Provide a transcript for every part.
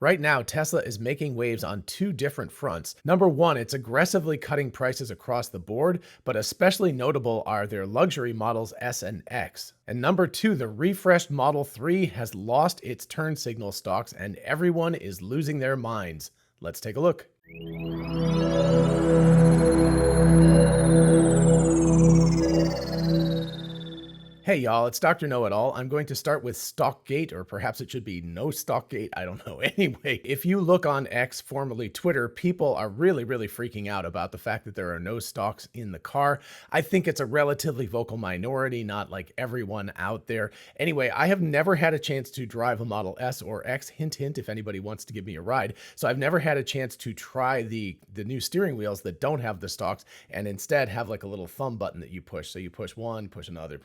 Right now, Tesla is making waves on two different fronts. Number one, it's aggressively cutting prices across the board, but especially notable are their luxury models S and X. And number two, the refreshed Model 3 has lost its turn signal stocks and everyone is losing their minds. Let's take a look. Hey y'all, it's Dr. Know-It-All. I'm going to start with Stockgate, or perhaps it should be no Stockgate, I don't know. Anyway, if you look on X, formerly Twitter, people are really freaking out about the fact that there are no stocks in the car. I think it's a relatively vocal minority, not like everyone out there. Anyway, I have never had a chance to drive a Model S or X, hint hint if anybody wants to give me a ride. So I've never had a chance to try the new steering wheels that don't have the stocks and instead have like a little thumb button that you push. So you push one, push another,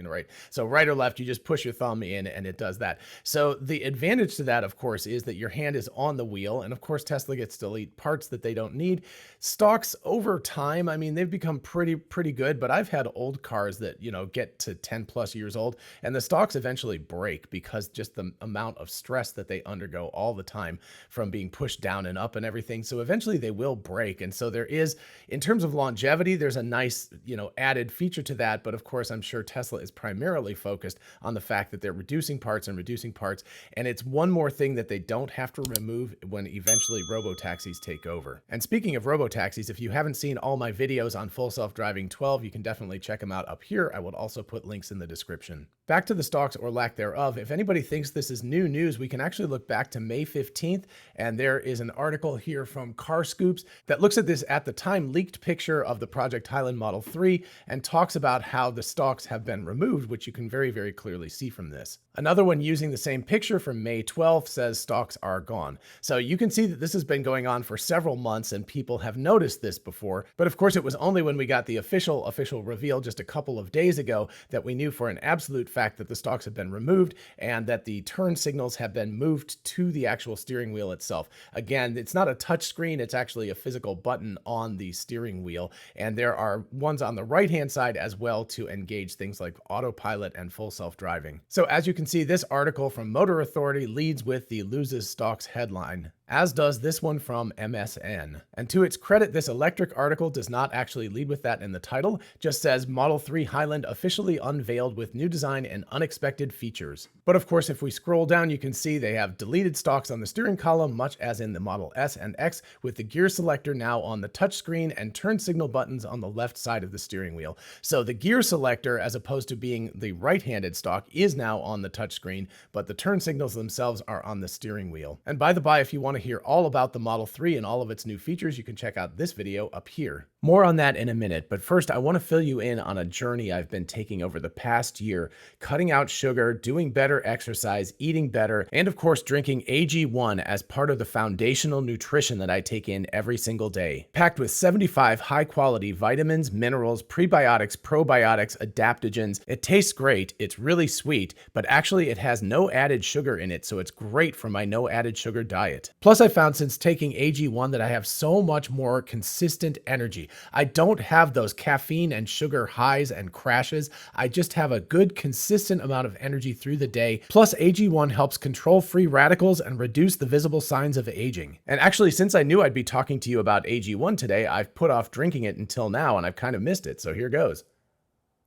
right? So right or left, you just push your thumb in and it does that. So the advantage to that, of course, is that your hand is on the wheel. And of course, Tesla gets to delete parts that they don't need. Stocks over time, I mean, they've become pretty good, but I've had old cars that, get to 10 plus years old and the stocks eventually break because just the amount of stress that they undergo all the time from being pushed down and up and everything. So eventually they will break. And so there is, in terms of longevity, there's a nice, added feature to that. But of course, I'm sure Tesla is primarily focused on the fact that they're reducing parts. And it's one more thing that they don't have to remove when eventually robotaxis take over. And speaking of robotaxis, if you haven't seen all my videos on Full Self-Driving 12, you can definitely check them out up here. I will also put links in the description. Back to the stocks or lack thereof. If anybody thinks this is new news, we can actually look back to May 15th. And there is an article here from Car Scoops that looks at this at the time leaked picture of the Project Highland Model 3 and talks about how the stocks have been removed, which you can very clearly see from this. Another one using the same picture from May 12th says stocks are gone. So you can see that this has been going on for several months and people have noticed this before. But of course, it was only when we got the official reveal just a couple of days ago that we knew for an absolute fact that the stocks have been removed and that the turn signals have been moved to the actual steering wheel itself. Again, it's not a touch screen, it's actually a physical button on the steering wheel. And there are ones on the right-hand side as well to engage things like autopilot and full self-driving. So as you can see, this article from Motor Authority leads with the loses stocks headline, as does this one from MSN. And to its credit, this electric article does not actually lead with that in the title, just says Model 3 Highland officially unveiled with new design and unexpected features. But of course, if we scroll down, you can see they have deleted stocks on the steering column, much as in the Model S and X, with the gear selector now on the touchscreen and turn signal buttons on the left side of the steering wheel. So the gear selector, as opposed to being the right-handed stock, is now on the touchscreen, but the turn signals themselves are on the steering wheel. And by the by, if you want to hear all about the Model 3 and all of its new features, you can check out this video up here. More on that in a minute, but first I want to fill you in on a journey I've been taking over the past year, cutting out sugar, doing better exercise, eating better, and of course drinking AG1 as part of the foundational nutrition that I take in every single day. Packed with 75 high-quality vitamins, minerals, prebiotics, probiotics, adaptogens. It tastes great, it's really sweet, but actually it has no added sugar in it, so it's great for my no added sugar diet. Plus I found since taking AG1 that I have so much more consistent energy. I don't have those caffeine and sugar highs and crashes. I just have a good, consistent amount of energy through the day. Plus, AG1 helps control free radicals and reduce the visible signs of aging. And actually, since I knew I'd be talking to you about AG1 today, I've put off drinking it until now, and I've kind of missed it, so here goes.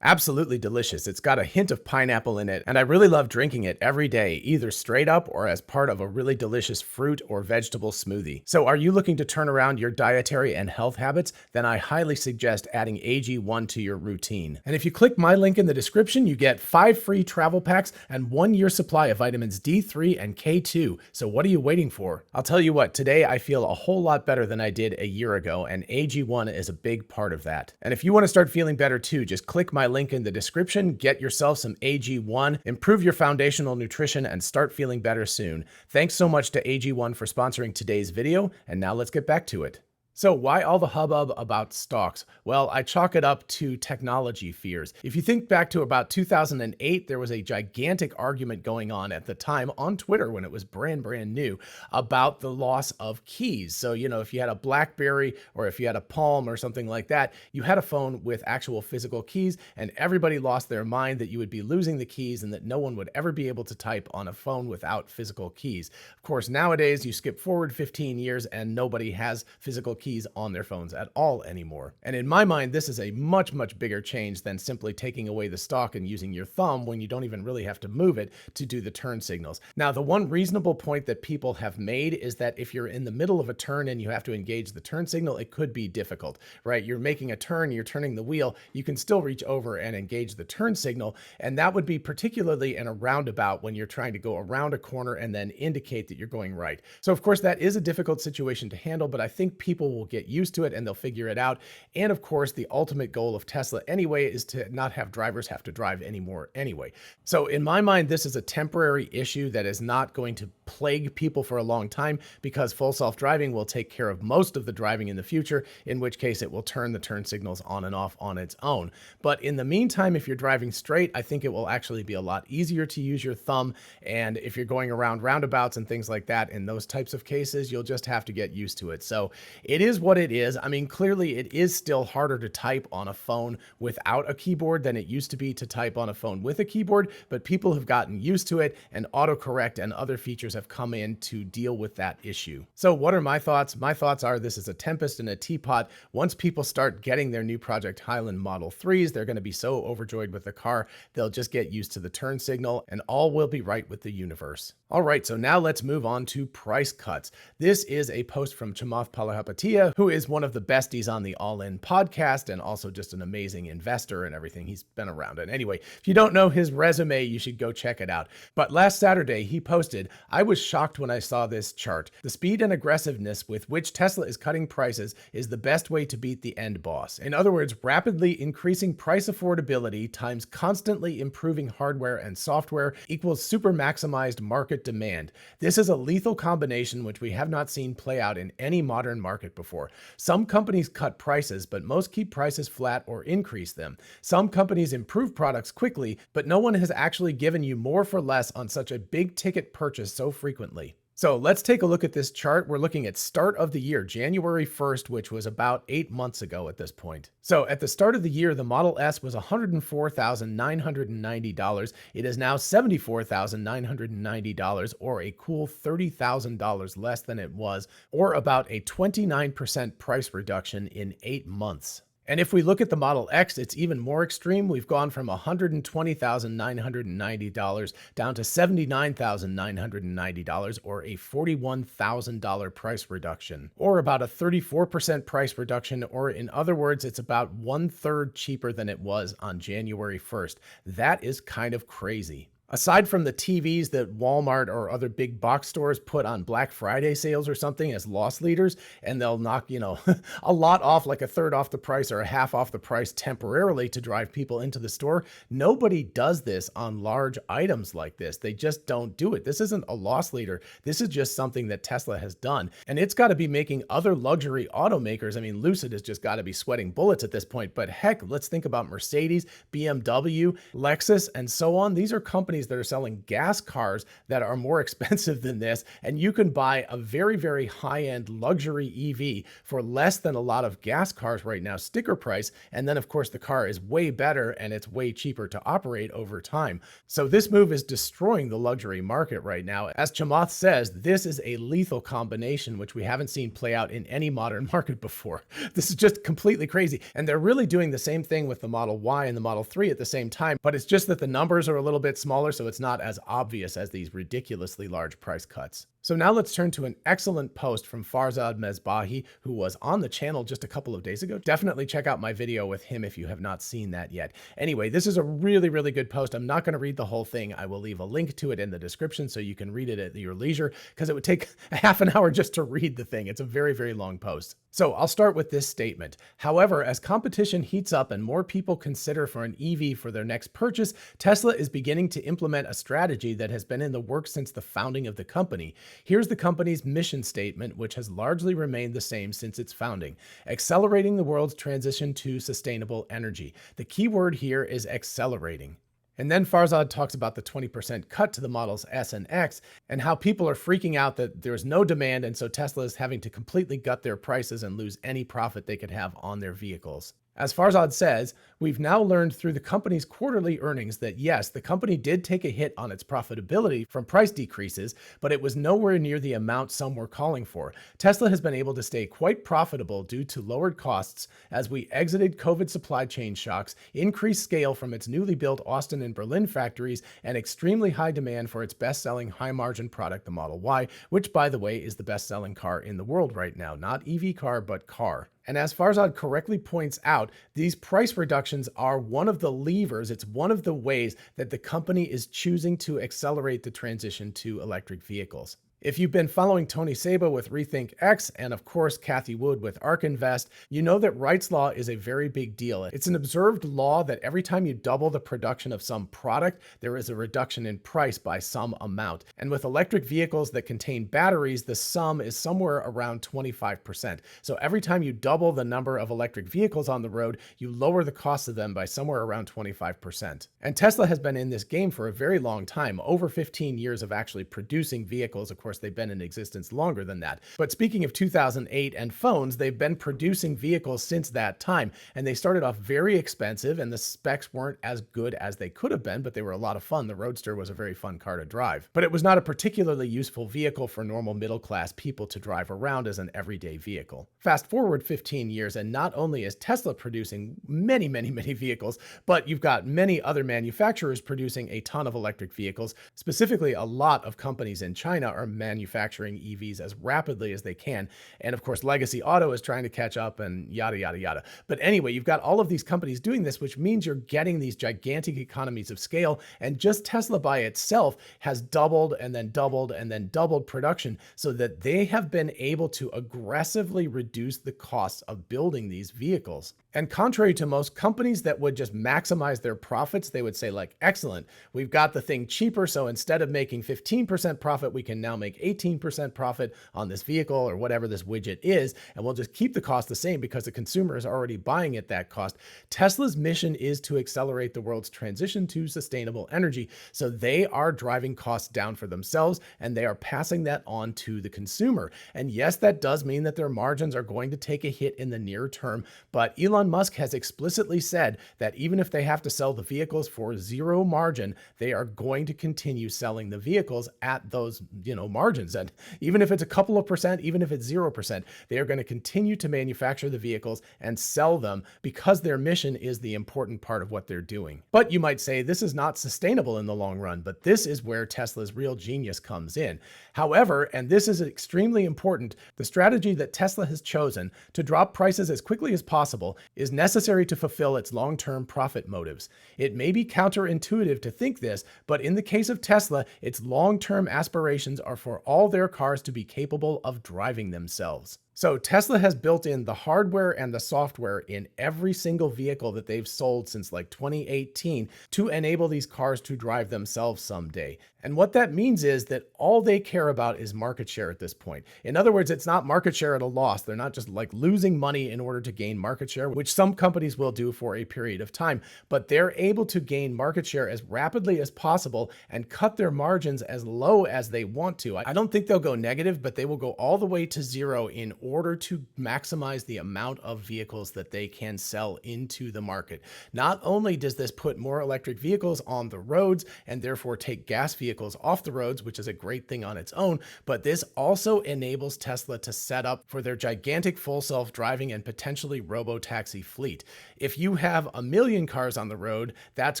Absolutely delicious. It's got a hint of pineapple in it, and I really love drinking it every day, either straight up or as part of a really delicious fruit or vegetable smoothie. So are you looking to turn around your dietary and health habits? Then I highly suggest adding AG1 to your routine. And if you click my link in the description, you get 5 free travel packs and 1 year supply of vitamins D3 and K2. So what are you waiting for? I'll tell you what, today I feel a whole lot better than I did a year ago, and AG1 is a big part of that. And if you want to start feeling better too, just click my link in the description, get yourself some AG1, improve your foundational nutrition, and start feeling better soon. Thanks so much to AG1 for sponsoring today's video, and now let's get back to it. So why all the hubbub about stocks? Well, I chalk it up to technology fears. If you think back to about 2008, there was a gigantic argument going on at the time on Twitter when it was brand new about the loss of keys. So, if you had a BlackBerry or if you had a Palm or something like that, you had a phone with actual physical keys, and everybody lost their mind that you would be losing the keys and that no one would ever be able to type on a phone without physical keys. Of course, nowadays you skip forward 15 years and nobody has physical keys on their phones at all anymore. And in my mind, this is a much bigger change than simply taking away the stalk and using your thumb when you don't even really have to move it to do the turn signals. Now, the one reasonable point that people have made is that if you're in the middle of a turn and you have to engage the turn signal, it could be difficult, right? You're making a turn, you're turning the wheel, you can still reach over and engage the turn signal. And that would be particularly in a roundabout when you're trying to go around a corner and then indicate that you're going right. So of course, that is a difficult situation to handle, but I think people will get used to it and they'll figure it out. And of course, the ultimate goal of Tesla anyway is to not have drivers have to drive anymore anyway. So in my mind, this is a temporary issue that is not going to plague people for a long time because full self-driving will take care of most of the driving in the future, in which case it will turn the turn signals on and off on its own. But in the meantime, if you're driving straight, I think it will actually be a lot easier to use your thumb. And if you're going around roundabouts and things like that, in those types of cases, you'll just have to get used to it. So it is what it is. I mean, clearly it is still harder to type on a phone without a keyboard than it used to be to type on a phone with a keyboard, but people have gotten used to it and autocorrect and other features have come in to deal with that issue. So what are my thoughts? My thoughts are this is a tempest in a teapot. Once people start getting their new Project Highland Model 3s, they're going to be so overjoyed with the car, they'll just get used to the turn signal and all will be right with the universe. All right, so now let's move on to price cuts. This is a post from Chamath Palihapitiya, who is one of the besties on the All In podcast and also just an amazing investor and everything. He's been around. And anyway, if you don't know his resume, you should go check it out. But last Saturday, he posted, "I was shocked when I saw this chart. The speed and aggressiveness with which Tesla is cutting prices is the best way to beat the end boss. In other words, rapidly increasing price affordability times constantly improving hardware and software equals super maximized market demand. This is a lethal combination which we have not seen play out in any modern market before. Some companies cut prices, but most keep prices flat or increase them. Some companies improve products quickly, but no one has actually given you more for less on such a big ticket purchase so frequently." So let's take a look at this chart. We're looking at start of the year, January 1st, which was about 8 months ago at this point. So at the start of the year, the Model S was $104,990. It is now $74,990, or a cool $30,000 less than it was, or about a 29% price reduction in 8 months. And if we look at the Model X, it's even more extreme. We've gone from $120,990 down to $79,990, or a $41,000 price reduction, or about a 34% price reduction, or in other words, it's about 1/3 cheaper than it was on January 1st. That is kind of crazy. Aside from the TVs that Walmart or other big box stores put on Black Friday sales or something as loss leaders, and they'll knock, a lot off, like 1/3 off the price or a half off the price temporarily to drive people into the store, nobody does this on large items like this. They just don't do it. This isn't a loss leader. This is just something that Tesla has done. And it's got to be making other luxury automakers. I mean, Lucid has just got to be sweating bullets at this point. But heck, let's think about Mercedes, BMW, Lexus, and so on. These are companies that are selling gas cars that are more expensive than this, and you can buy a very high-end luxury EV for less than a lot of gas cars right now, sticker price, and then of course the car is way better and it's way cheaper to operate over time. So this move is destroying the luxury market right now. As Chamath says, this is a lethal combination which we haven't seen play out in any modern market before. This is just completely crazy, and they're really doing the same thing with the Model Y and the Model 3 at the same time, but it's just that the numbers are a little bit smaller, so it's not as obvious as these ridiculously large price cuts. So now let's turn to an excellent post from Farzad Mesbahi, who was on the channel just a couple of days ago. Definitely check out my video with him if you have not seen that yet. Anyway, this is a really good post. I'm not going to read the whole thing. I will leave a link to it in the description so you can read it at your leisure, because it would take a half an hour just to read the thing. It's a very long post. So I'll start with this statement. However, as competition heats up and more people consider for an EV for their next purchase, Tesla is beginning to implement implement a strategy that has been in the works since the founding of the company. Here's the company's mission statement, which has largely remained the same since its founding: accelerating the world's transition to sustainable energy. The key word here is accelerating. And then Farzad talks about the 20% cut to the Models S and X and how people are freaking out that there's no demand, and so Tesla is having to completely gut their prices and lose any profit they could have on their vehicles. As Farzad says, we've now learned through the company's quarterly earnings that yes, the company did take a hit on its profitability from price decreases, but it was nowhere near the amount some were calling for. Tesla has been able to stay quite profitable due to lowered costs as we exited COVID supply chain shocks, increased scale from its newly built Austin and Berlin factories, and extremely high demand for its best-selling high-margin product, the Model Y, which, by the way, is the best-selling car in the world right now. Not EV car, but car. And as Farzad correctly points out, these price reductions are one of the levers, it's one of the ways that the company is choosing to accelerate the transition to electric vehicles. If you've been following Tony Sabo with Rethink X and of course Kathy Wood with ARK Invest, you know that Wright's Law is a very big deal. It's an observed law that every time you double the production of some product, there is a reduction in price by some amount. And with electric vehicles that contain batteries, the sum is somewhere around 25%. So every time you double the number of electric vehicles on the road, you lower the cost of them by somewhere around 25%. And Tesla has been in this game for a very long time, over 15 years of actually producing vehicles. Of course, they've been in existence longer than that. But speaking of 2008 and phones, they've been producing vehicles since that time. And they started off very expensive and the specs weren't as good as they could have been, but they were a lot of fun. The Roadster was a very fun car to drive. But it was not a particularly useful vehicle for normal middle-class people to drive around as an everyday vehicle. Fast forward 15 years, and not only is Tesla producing many vehicles, but you've got many other manufacturers producing a ton of electric vehicles. Specifically, a lot of companies in China are manufacturing EVs as rapidly as they can. And of course, Legacy Auto is trying to catch up and yada, yada, yada. But anyway, you've got all of these companies doing this, which means you're getting these gigantic economies of scale. And just Tesla by itself has doubled and then doubled and then doubled production so that they have been able to aggressively reduce the costs of building these vehicles. And contrary to most companies that would just maximize their profits, they would say like, excellent, we've got the thing cheaper. So instead of making 15% profit, we can now make 18% profit on this vehicle or whatever this widget is. And we'll just keep the cost the same because the consumer is already buying at that cost. Tesla's mission is to accelerate the world's transition to sustainable energy. So they are driving costs down for themselves and they are passing that on to the consumer. And yes, that does mean that their margins are going to take a hit in the near term, but Elon Musk has explicitly said that even if they have to sell the vehicles for zero margin, they are going to continue selling the vehicles at those, margins. And even if it's a couple of percent, even if it's 0%, they are going to continue to manufacture the vehicles and sell them because their mission is the important part of what they're doing. But you might say this is not sustainable in the long run, but this is where Tesla's real genius comes in. However, and this is extremely important, the strategy that Tesla has chosen to drop prices as quickly as possible is necessary to fulfill its long-term profit motives. It may be counterintuitive to think this, but in the case of Tesla, its long-term aspirations are for all their cars to be capable of driving themselves. So Tesla has built in the hardware and the software in every single vehicle that they've sold since like 2018 to enable these cars to drive themselves someday. And what that means is that all they care about is market share at this point. In other words, it's not market share at a loss. They're not just like losing money in order to gain market share, which some companies will do for a period of time, but they're able to gain market share as rapidly as possible and cut their margins as low as they want to. I don't think they'll go negative, but they will go all the way to zero in order to maximize the amount of vehicles that they can sell into the market. Not only does this put more electric vehicles on the roads and therefore take gas vehicles off the roads, which is a great thing on its own, but this also enables Tesla to set up for their gigantic full self-driving and potentially robo-taxi fleet. If you have 1 million cars on the road, that's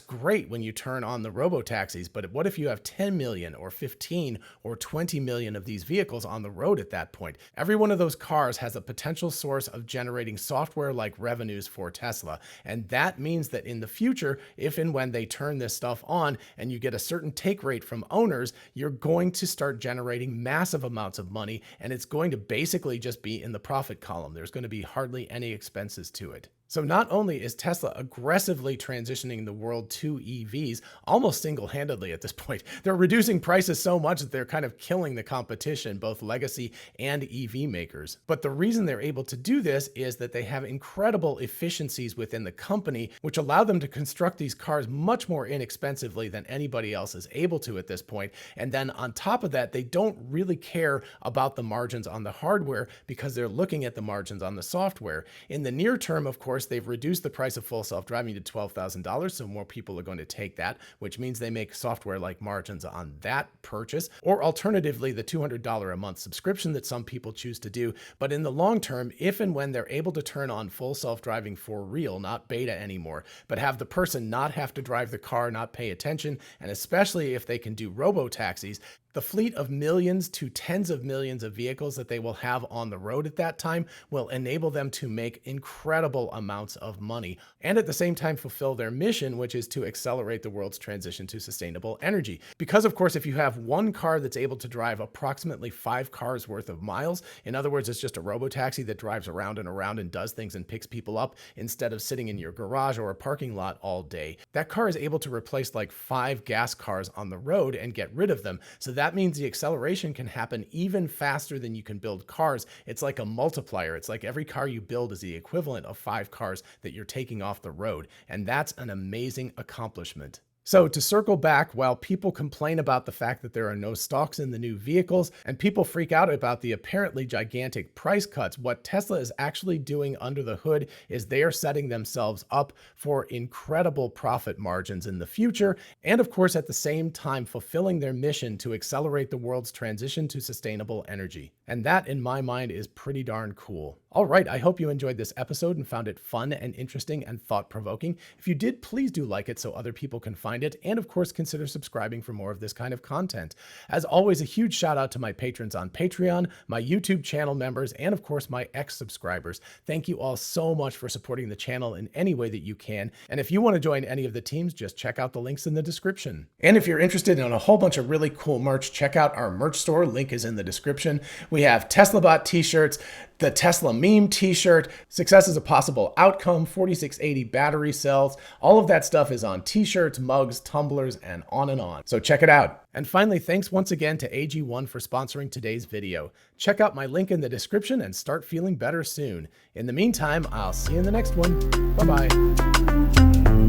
great when you turn on the robo-taxis, but what if you have 10 million or 15 or 20 million of these vehicles on the road at that point? Every one of those cars has a potential source of generating software-like revenues for Tesla. And that means that in the future, if and when they turn this stuff on and you get a certain take rate from owners, you're going to start generating massive amounts of money, and it's going to basically just be in the profit column. There's going to be hardly any expenses to it. So not only is Tesla aggressively transitioning the world to EVs, almost single-handedly at this point, they're reducing prices so much that they're kind of killing the competition, both legacy and EV makers. But the reason they're able to do this is that they have incredible efficiencies within the company, which allow them to construct these cars much more inexpensively than anybody else is able to at this point. And then on top of that, they don't really care about the margins on the hardware because they're looking at the margins on the software. In the near term, of course, they've reduced the price of full self-driving to $12,000, so more people are going to take that, which means they make software-like margins on that purchase, or alternatively, the $200 a month subscription that some people choose to do. But in the long term, if and when they're able to turn on full self-driving for real, not beta anymore, but have the person not have to drive the car, not pay attention, and especially if they can do robo-taxis, the fleet of millions to tens of millions of vehicles that they will have on the road at that time will enable them to make incredible amounts of money and at the same time fulfill their mission, which is to accelerate the world's transition to sustainable energy. Because of course, if you have one car that's able to drive approximately 5 cars worth of miles, in other words, it's just a robo-taxi that drives around and does things and picks people up instead of sitting in your garage or a parking lot all day, that car is able to replace like 5 gas cars on the road and get rid of them. So that means the acceleration can happen even faster than you can build cars. It's like a multiplier. It's like every car you build is the equivalent of 5 cars that you're taking off the road. And that's an amazing accomplishment. So to circle back, while people complain about the fact that there are no stalks in the new vehicles and people freak out about the apparently gigantic price cuts, what Tesla is actually doing under the hood is they are setting themselves up for incredible profit margins in the future. And of course, at the same time, fulfilling their mission to accelerate the world's transition to sustainable energy. And that, in my mind, is pretty darn cool. All right, I hope you enjoyed this episode and found it fun and interesting and thought-provoking. If you did, please do like it so other people can find it. And of course, consider subscribing for more of this kind of content. As always, a huge shout out to my patrons on Patreon, my YouTube channel members, and of course, my ex-subscribers. Thank you all so much for supporting the channel in any way that you can. And if you want to join any of the teams, just check out the links in the description. And if you're interested in a whole bunch of really cool merch, check out our merch store. Link is in the description. We have TeslaBot t-shirts, the Tesla meme t-shirt, success is a possible outcome, 4680 battery cells. All of that stuff is on t-shirts, mugs, tumblers, and on. So check it out. And finally, thanks once again to AG1 for sponsoring today's video. Check out my link in the description and start feeling better soon. In the meantime, I'll see you in the next one. Bye-bye.